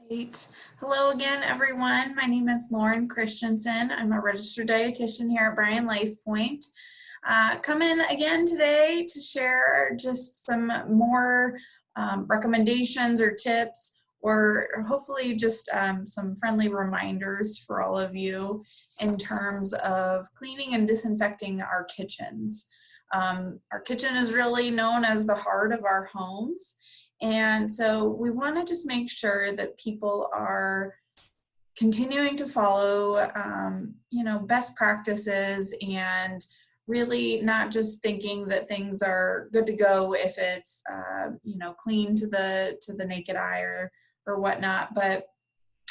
Great. Hello again, everyone. My name is Lauren Christensen. I'm a registered dietitian here at Bryan Life Point. Come in again today to share just some more recommendations or tips, or hopefully just some friendly reminders for all of you in terms of cleaning and disinfecting our kitchens. Our kitchen is really known as the heart of our homes. And so we want to just make sure that people are continuing to follow, best practices, and really not just thinking that things are good to go if it's, clean to the naked eye or whatnot, but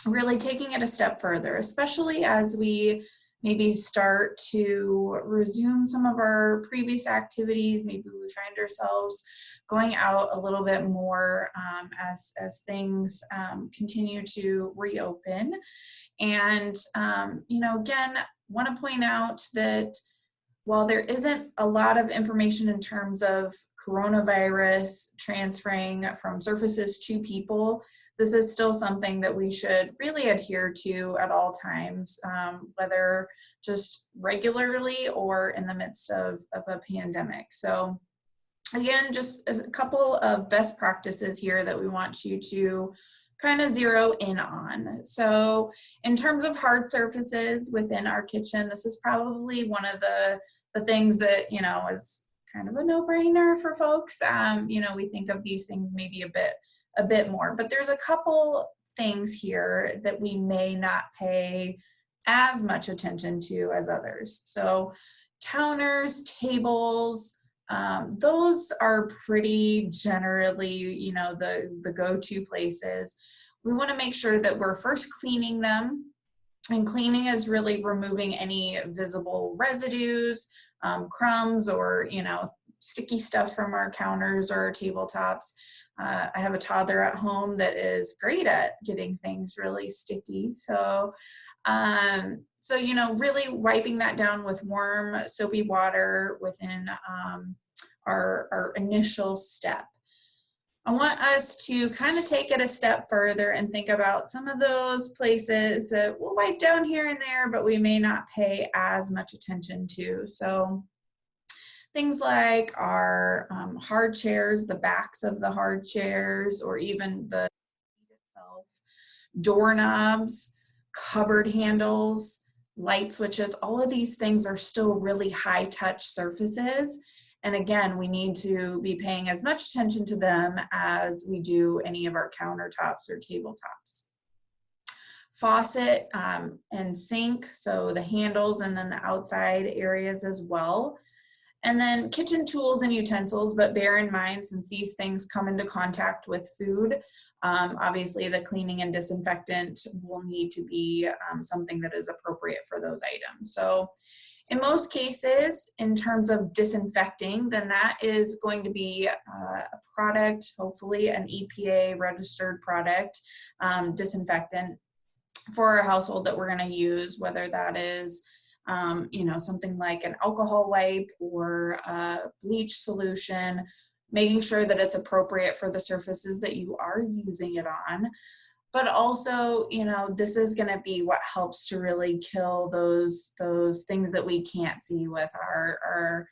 really taking it a step further, especially as we maybe start to resume some of our previous activities. Maybe we find ourselves going out a little bit more as things continue to reopen. And, again, want to point out that while there isn't a lot of information in terms of coronavirus transferring from surfaces to people, this is still something that we should really adhere to at all times, whether just regularly or in the midst of a pandemic. So again, just a couple of best practices here that we want you to kind of zero in on. So in terms of hard surfaces within our kitchen, this is probably one of the things that, is kind of a no-brainer for folks. We think of these things maybe a bit more, but there's a couple things here that we may not pay as much attention to as others. So counters, tables, those are pretty generally, the go-to places. We want to make sure that we're first cleaning them, and cleaning is really removing any visible residues, crumbs, or, sticky stuff from our counters or tabletops. I have a toddler at home that is great at getting things really sticky. So, really wiping that down with warm, soapy water within our initial step. I want us to kind of take it a step further and think about some of those places that we'll wipe down here and there, but we may not pay as much attention to. So things like our hard chairs, the backs of the hard chairs, or even the seat itself, doorknobs, cupboard handles, light switches, all of these things are still really high touch surfaces. And again, we need to be paying as much attention to them as we do any of our countertops or tabletops. Faucet and sink, so the handles and then the outside areas as well. And then kitchen tools and utensils, but bear in mind, since these things come into contact with food, obviously the cleaning and disinfectant will need to be something that is appropriate for those items. So in most cases, in terms of disinfecting, then that is going to be a product, hopefully an EPA registered product, disinfectant for our household that we're going to use, whether that is something like an alcohol wipe or a bleach solution, making sure that it's appropriate for the surfaces that you are using it on. But also, this is going to be what helps to really kill those things that we can't see with our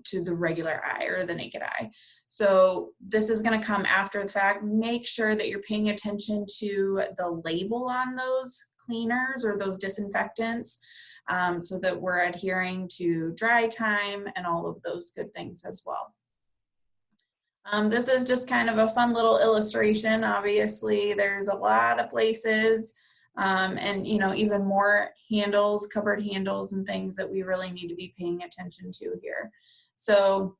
to the regular eye or the naked eye. So this is going to come after the fact. Make sure that you're paying attention to the label on those cleaners or those disinfectants, so that we're adhering to dry time and all of those good things as well. This is just kind of a fun little illustration. Obviously, there's a lot of places and, even more handles, cupboard handles and things that we really need to be paying attention to here. So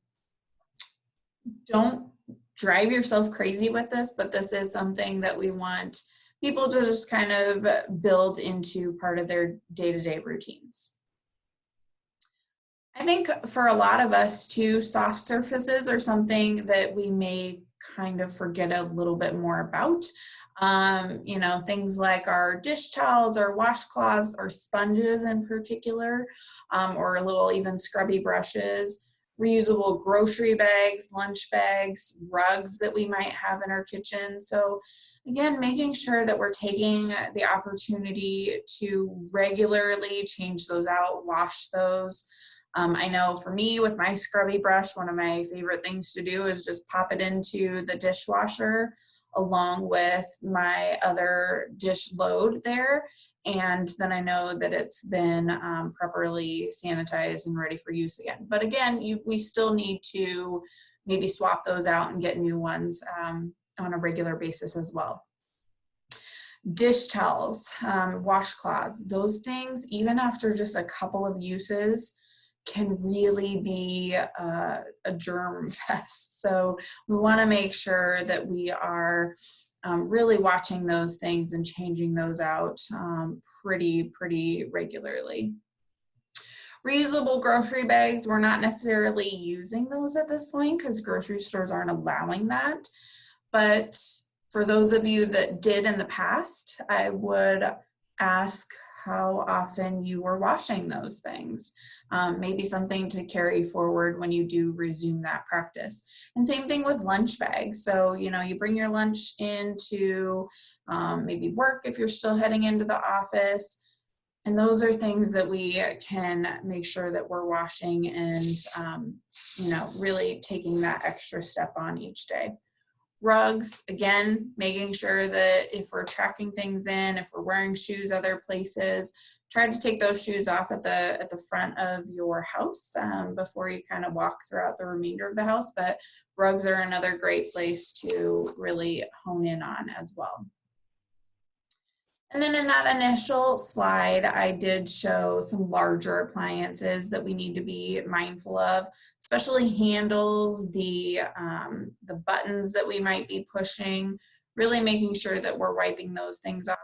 don't drive yourself crazy with this, but this is something that we want people to just kind of build into part of their day-to-day routines. I think for a lot of us too, soft surfaces are something that we may kind of forget a little bit more about. Things like our dish towels or washcloths or sponges in particular, or little even scrubby brushes reusable grocery bags, lunch bags, rugs that we might have in our kitchen. So again, making sure that we're taking the opportunity to regularly change those out, wash those. I know for me with my scrubby brush, one of my favorite things to do is just pop it into the dishwasher along with my other dish load there. And then I know that it's been properly sanitized and ready for use again. But again, we still need to maybe swap those out and get new ones on a regular basis as well. Dish towels, washcloths, those things, even after just a couple of uses, can really be a germ fest. So we want to make sure that we are really watching those things and changing those out pretty regularly. Reusable grocery bags, we're not necessarily using those at this point because grocery stores aren't allowing that. But for those of you that did in the past, I would ask how often you were washing those things. Maybe something to carry forward when you do resume that practice. And same thing with lunch bags. So, you know, you bring your lunch into maybe work if you're still heading into the office. And those are things that we can make sure that we're washing and, you know, really taking that extra step on each day. Rugs, again, making sure that if we're tracking things in, if we're wearing shoes other places, try to take those shoes off at the front of your house before you kind of walk throughout the remainder of the house. But rugs are another great place to really hone in on as well. And then in that initial slide, I did show some larger appliances that we need to be mindful of, especially handles, the buttons that we might be pushing, really making sure that we're wiping those things off.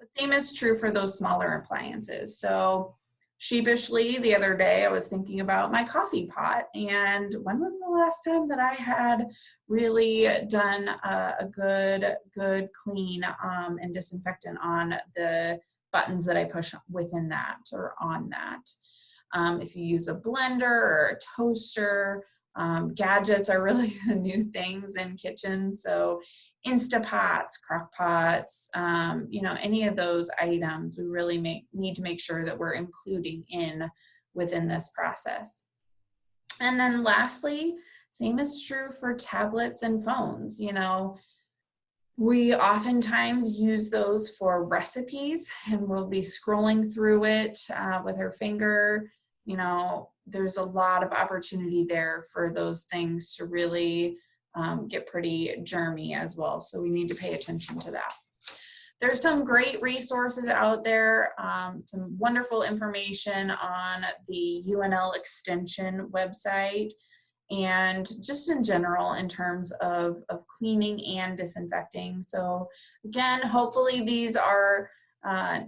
The same is true for those smaller appliances. So sheepishly, the other day, I was thinking about my coffee pot, and when was the last time that I had really done a good clean and disinfectant on the buttons that I push within that or on that. If you use a blender or a toaster, gadgets are really the new things in kitchens. So Instapots, crock pots, you know, any of those items, we really need to make sure that we're including within this process. And then lastly, same is true for tablets and phones. You know, we oftentimes use those for recipes, and we'll be scrolling through it with our finger. You know, there's a lot of opportunity there for those things to really get pretty germy as well. So we need to pay attention to that. There's some great resources out there, some wonderful information on the UNL Extension website, and just in general in terms of cleaning and disinfecting. So again, hopefully these are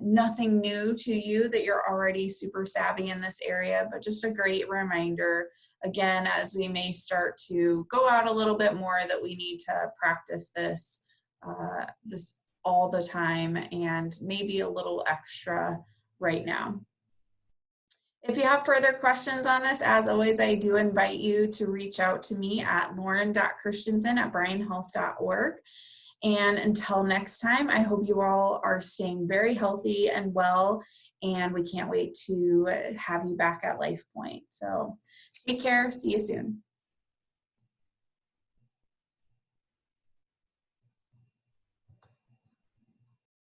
nothing new to you, that you're already super savvy in this area, but just a great reminder, again, as we may start to go out a little bit more, that we need to practice this all the time, and maybe a little extra right now. If you have further questions on this, as always, I do invite you to reach out to me at lauren.christensen@bryanhealth.org. And until next time, I hope you all are staying very healthy and well, and we can't wait to have you back at LifePoint. So take care. See you soon.